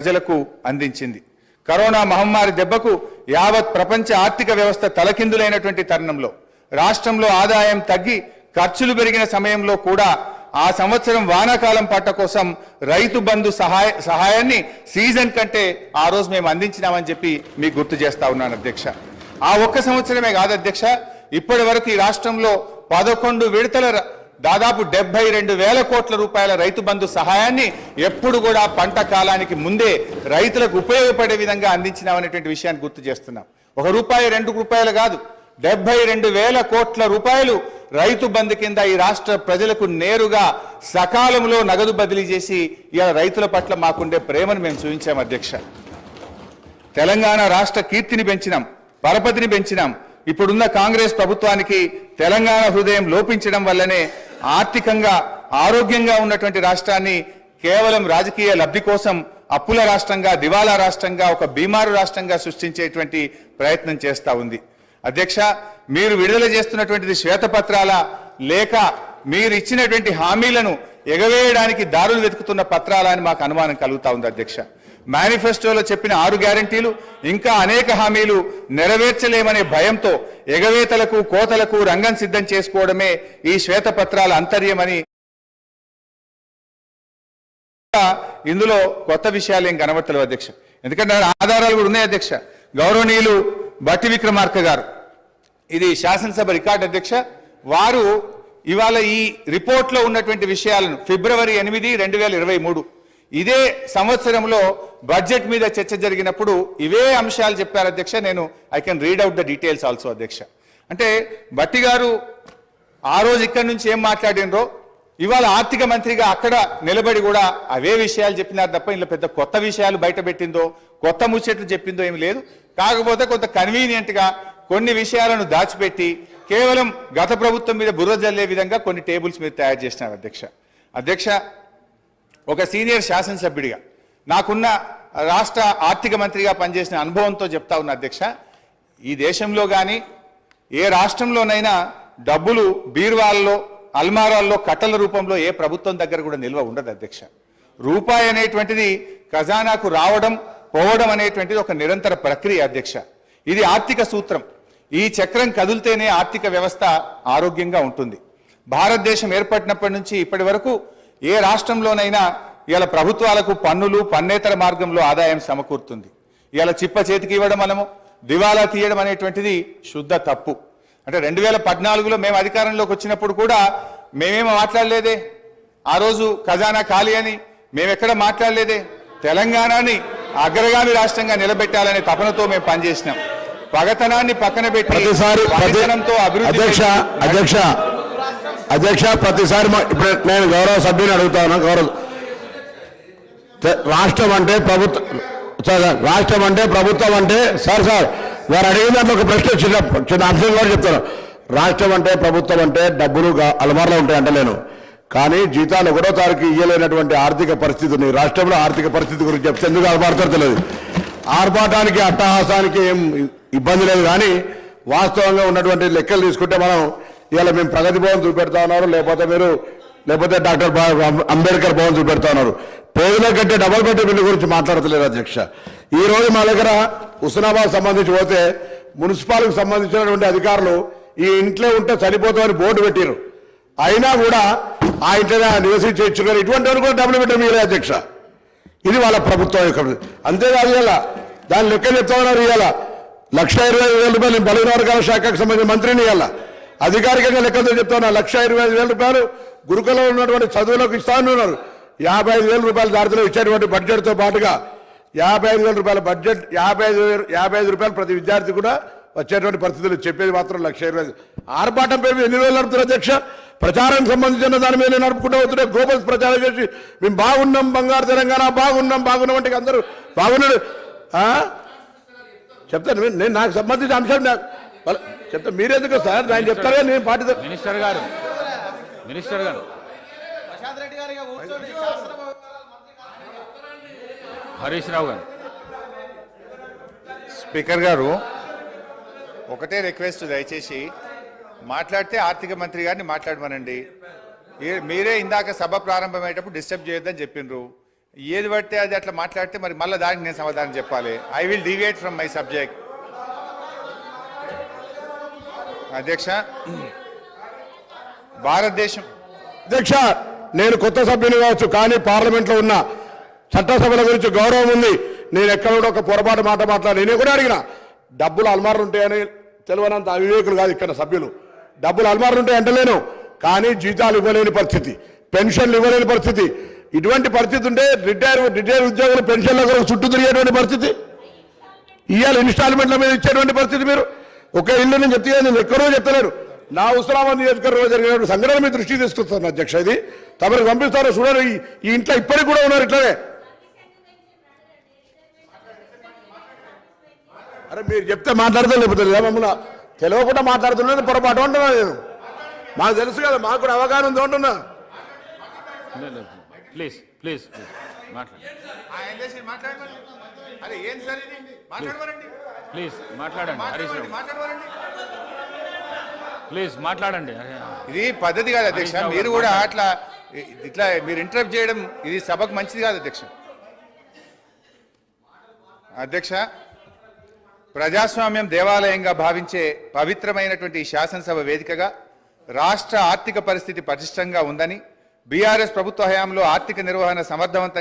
ప్రజలకు అందించింది. కరోనా మహమ్మారి దెబ్బకు యావత్ ప్రపంచ ఆర్థిక వ్యవస్థ తలకిందులైనటువంటి తరుణంలో రాష్ట్రంలో ఆదాయం తగ్గి ఖర్చులు పెరిగిన సమయంలో కూడా ఆ సంవత్సరం వానాకాలం పంట కోసం రైతు బంధు సహాయాన్ని సీజన్ కంటే ఆ రోజు మేము అందించినామని చెప్పి మీకు గుర్తు చేస్తా ఉన్నాను అధ్యక్ష. ఆ ఒక్క సంవత్సరమే కాదు అధ్యక్ష, ఇప్పటి వరకు ఈ రాష్ట్రంలో 11 విడతల దాదాపు 72,000 కోట్ల రూపాయల రైతు బంధు సహాయాన్ని ఎప్పుడు కూడా పంట కాలానికి ముందే రైతులకు ఉపయోగపడే విధంగా అందించినామనేటువంటి విషయాన్ని గుర్తు చేస్తున్నాం. 1 రూపాయి 2 రూపాయలు కాదు, 72,000 కోట్ల రూపాయలు రైతు బంధు కింద ఈ రాష్ట్ర ప్రజలకు నేరుగా సకాలంలో నగదు బదిలీ చేసి ఇలా రైతుల పట్ల మాకుండే ప్రేమను మేము చూపించాం అధ్యక్ష. తెలంగాణ రాష్ట్ర కీర్తిని పెంచినాం, పరపతిని పెంచినాం. ఇప్పుడున్న కాంగ్రెస్ ప్రభుత్వానికి తెలంగాణ హృదయం లోపించడం వల్లనే ఆర్థికంగా ఆరోగ్యంగా ఉన్నటువంటి రాష్ట్రాన్ని కేవలం రాజకీయ లబ్ధి కోసం అప్పుల రాష్ట్రంగా, దివాలా రాష్ట్రంగా, ఒక బీమారు రాష్ట్రంగా సృష్టించేటువంటి ప్రయత్నం చేస్తూ ఉంది. అధ్యక్ష, మీరు విడుదల చేస్తున్నటువంటిది శ్వేతపత్రాల లేక మీరు ఇచ్చినటువంటి హామీలను ఎగవేయడానికి దారులు వెతుకుతున్న పత్రాల అని మాకు అనుమానం కలుగుతా ఉంది అధ్యక్ష. మేనిఫెస్టోలో చెప్పిన 6 గ్యారంటీలు ఇంకా అనేక హామీలు నెరవేర్చలేమనే భయంతో ఎగవేతలకు కోతలకు రంగం సిద్ధం చేసుకోవడమే ఈ శ్వేతపత్రాల అంతర్యమని, ఇందులో కొత్త విషయాలు ఏం కనబడతలేవు అధ్యక్ష. ఎందుకంటే ఆధారాలు కూడా ఉన్నాయి అధ్యక్ష. గౌరవనీయులు బట్టి విక్రమార్క గారు, ఇది శాసనసభ రికార్డు అధ్యక్ష, వారు ఇవాళ ఈ రిపోర్ట్లో ఉన్నటువంటి విషయాలను ఫిబ్రవరి 8, 2023 ఇదే సంవత్సరంలో బడ్జెట్ మీద చర్చ జరిగినప్పుడు ఇవే అంశాలు చెప్పారు అధ్యక్ష. నేను I can read out the details also అధ్యక్ష. అంటే బట్టి గారు ఆ రోజు ఇక్కడి నుంచి ఏం మాట్లాడినరో ఇవాళ ఆర్థిక మంత్రిగా అక్కడ నిలబడి కూడా అవే విషయాలు చెప్పినారు తప్ప ఇందులో పెద్ద కొత్త విషయాలు బయట పెట్టిందో కొత్త ముచ్చట్లు చెప్పిందో ఏమి లేదు. కాకపోతే కొంత కన్వీనియంట్గా కొన్ని విషయాలను దాచిపెట్టి కేవలం గత ప్రభుత్వం మీద బుర్ర జల్లే విధంగా కొన్ని టేబుల్స్ మీద తయారు చేసినారు అధ్యక్ష. అధ్యక్ష, ఒక సీనియర్ శాసనసభ్యుడిగా నాకున్న రాష్ట్ర ఆర్థిక మంత్రిగా పనిచేసిన అనుభవంతో చెప్తా ఉన్న అధ్యక్ష, ఈ దేశంలో కానీ ఏ రాష్ట్రంలోనైనా డబ్బులు బీర్వాల్లో అల్మారాల్లో కట్టల రూపంలో ఏ ప్రభుత్వం దగ్గర కూడా నిల్వ ఉండదు అధ్యక్ష. రూపాయి అనేటువంటిది ఖజానాకు రావడం పోవడం అనేటువంటిది ఒక నిరంతర ప్రక్రియ అధ్యక్ష. ఇది ఆర్థిక సూత్రం. ఈ చక్రం కదిలితేనే ఆర్థిక వ్యవస్థ ఆరోగ్యంగా ఉంటుంది. భారతదేశం ఏర్పడినప్పటి నుంచి ఇప్పటి వరకు ఏ రాష్ట్రంలోనైనా ఇలా ప్రభుత్వాలకు పన్నులు పన్నేతర మార్గంలో ఆదాయం సమకూరుతుంది. ఇలా చిప్ప చేతికి ఇవ్వడం మనము దివాలా తీయడం అనేటువంటిది శుద్ధ తప్పు. అంటే 2014లో మేము అధికారంలోకి వచ్చినప్పుడు కూడా మేమేమో మాట్లాడలేదే, ఆ రోజు ఖజానా ఖాళీ అని మేమెక్కడ మాట్లాడలేదే. తెలంగాణని అగ్రగామి రాష్ట్రంగా నిలబెట్టాలనే తపనతో మేము పనిచేసినాం. పగతనాన్ని పక్కన పెట్టి అధ్యక్ష ప్రతిసారి ఇప్పుడు నేను గౌరవ సభ్యుని అడుగుతాను. రాష్ట్రం అంటే ప్రభుత్వం అంటే సార్ వారు అడిగిన దాంట్లో ఒక ప్రశ్న చిన్న అంశం కూడా చెప్తాను. రాష్ట్రం అంటే ప్రభుత్వం అంటే డబ్బులు అలమార్లో ఉంటాయి అంటలేను, కానీ జీతాలు 1వ తారీఖు ఇయ్యలేనటువంటి ఆర్థిక పరిస్థితిని రాష్ట్రంలో ఆర్థిక పరిస్థితి గురించి చెప్తే ఎందుకు ఆర్పాడతారో తెలియదు. ఆర్పాటానికి అట్టహాసానికి ఏం ఇబ్బంది లేదు, కానీ వాస్తవంగా ఉన్నటువంటి లెక్కలు తీసుకుంటే మనం ఇవాళ మేము ప్రగతి భవన్ చూపెడతా ఉన్నారు, లేకపోతే డాక్టర్ అంబేద్కర్ భవన్ చూపెడతా ఉన్నారు. పేదల కంటే డబల్ బెడ్రూమ్ బిల్లు గురించి మాట్లాడతలేదు అధ్యక్ష. ఈ రోజు మా దగ్గర హుస్నాబాద్ సంబంధించి పోతే మున్సిపాలిటీకి సంబంధించినటువంటి అధికారులు ఈ ఇంట్లో ఉంటే సరిపోతామని బోర్డు పెట్టారు. అయినా కూడా ఆ ఇంట్లో నివసించి ఇచ్చుకొని ఇటువంటి కూడా డబుల్ బెడ్రూమ్ ఇవ్వలేదు అధ్యక్ష. ఇది వాళ్ళ ప్రభుత్వం యొక్క. అంతేకాదు ఇవాళ దాని లెక్క చెప్తా ఉన్నారు. ఇవాళ 1,25,000 రూపాయలు బలహీన వర్గాల శాఖకు సంబంధించిన మంత్రిని ఇవాళ అధికారికంగా లెక్కతో చెప్తా ఉన్నారు. 1,25,000 రూపాయలు గురుకులంలో ఉన్నటువంటి చదువులకు ఇస్తా ఉన్నారు. 55,000 రూపాయల దారిలో ఇచ్చేటువంటి బడ్జెట్తో పాటుగా 55,000 రూపాయల బడ్జెట్ 55 రూపాయలు ప్రతి విద్యార్థి కూడా వచ్చేటువంటి పరిస్థితులు చెప్పేది మాత్రం 1,20,000. ఆర్భాటం పేరు ఎన్ని రోజులు నడుపుతారు అధ్యక్ష? ప్రచారానికి సంబంధించిన దాని మీద నడుపుకుంటూ అవుతుంటే గ్లోబల్ ప్రచారం చేసి మేము బాగున్నాం, బంగారు తెలంగాణ బాగున్నాం అంటే అందరూ బాగున్నాడు చెప్తాను. నేను నాకు సంబంధించిన అంశం చెప్తా, మీరెందుకు సార్ ఆయన చెప్తారా? నేను పార్టీ మినిస్టర్ గారు హరీష్ రావు గారు. స్పీకర్ గారు, ఒకటే రిక్వెస్ట్, దయచేసి మాట్లాడితే ఆర్థిక మంత్రి గారిని మాట్లాడమనండి. మీరే ఇందాక సభ ప్రారంభమయ్యేటప్పుడు డిస్టర్బ్ చేయొద్దని చెప్పిండ్రు. ఏది పడితే అది అట్లా మాట్లాడితే మరి మళ్ళీ దానికి నేను సమాధానం చెప్పాలి. I will deviate from my subject. అధ్యక్ష, భారతదేశం అధ్యక్ష, నేను కొత్త సభ్యుని కావచ్చు, కానీ పార్లమెంట్లో ఉన్న చట్టసభల గురించి గౌరవం ఉంది. నేను ఎక్కడ కూడా ఒక పొరపాటు మాట మాట్లాడి నేను కూడా అడిగిన డబ్బులు అల్మార్లు ఉంటాయని తెలియనంత అవివేకులు కాదు ఇక్కడ సభ్యులు. డబ్బులు అల్మార్లు ఉంటాయి అంటలేను, కానీ జీతాలు ఇవ్వలేని పరిస్థితి, పెన్షన్లు ఇవ్వలేని పరిస్థితి. ఇటువంటి పరిస్థితి ఉంటే రిటైర్ ఉద్యోగులు పెన్షన్ల కొరకు చుట్టూ తిరిగేటువంటి పరిస్థితి, ఇవాళ ఇన్స్టాల్మెంట్ల మీద ఇచ్చేటువంటి పరిస్థితి. మీరు ఒక ఇల్లు నేను చెప్తే నేను ఎక్కడో చెప్తలేను. నా హుస్నాబాద్ నియోజకవర్గంలో జరిగినటువంటి సంఘటన మీ దృష్టికి తీసుకొస్తాను అధ్యక్ష. ఇది తమకు పంపిస్తారో చూడరు. ఈ ఇంట్లో ఇప్పటికి కూడా ఉన్నారు ఇట్లనే. అరే మీరు చెప్తే మాట్లాడతా, లేకపోతే మమ్మల్ని తెలియకుండా మాట్లాడుతున్నది పొరపాటు అంటున్నా నేను. మాకు తెలుసు కదా, మాకు కూడా అవగాహన ఉంది అంటున్నా. ప్లీజ్ ప్లీజ్ ప్లీజ్ మాట్లాడండి హరీష్ రావు. ప్లీజ్ మాట్లాడండి. ఇది పద్ధతి కాదు అధ్యక్ష. మీరు కూడా ఇట్లా మీరు ఇంటరప్ట్ చేయడం ఇది సభకు మంచిది కాదు అధ్యక్ష. అధ్యక్ష, ప్రజాస్వామ్యం దేవాలయంగా భావించే పవిత్రమైనటువంటి ఈ శాసనసభ వేదికగా రాష్ట్ర ఆర్థిక పరిస్థితి పటిష్టంగా ఉందని, బీఆర్ఎస్ ప్రభుత్వ హయాంలో ఆర్థిక నిర్వహణ సమర్థవంతంగా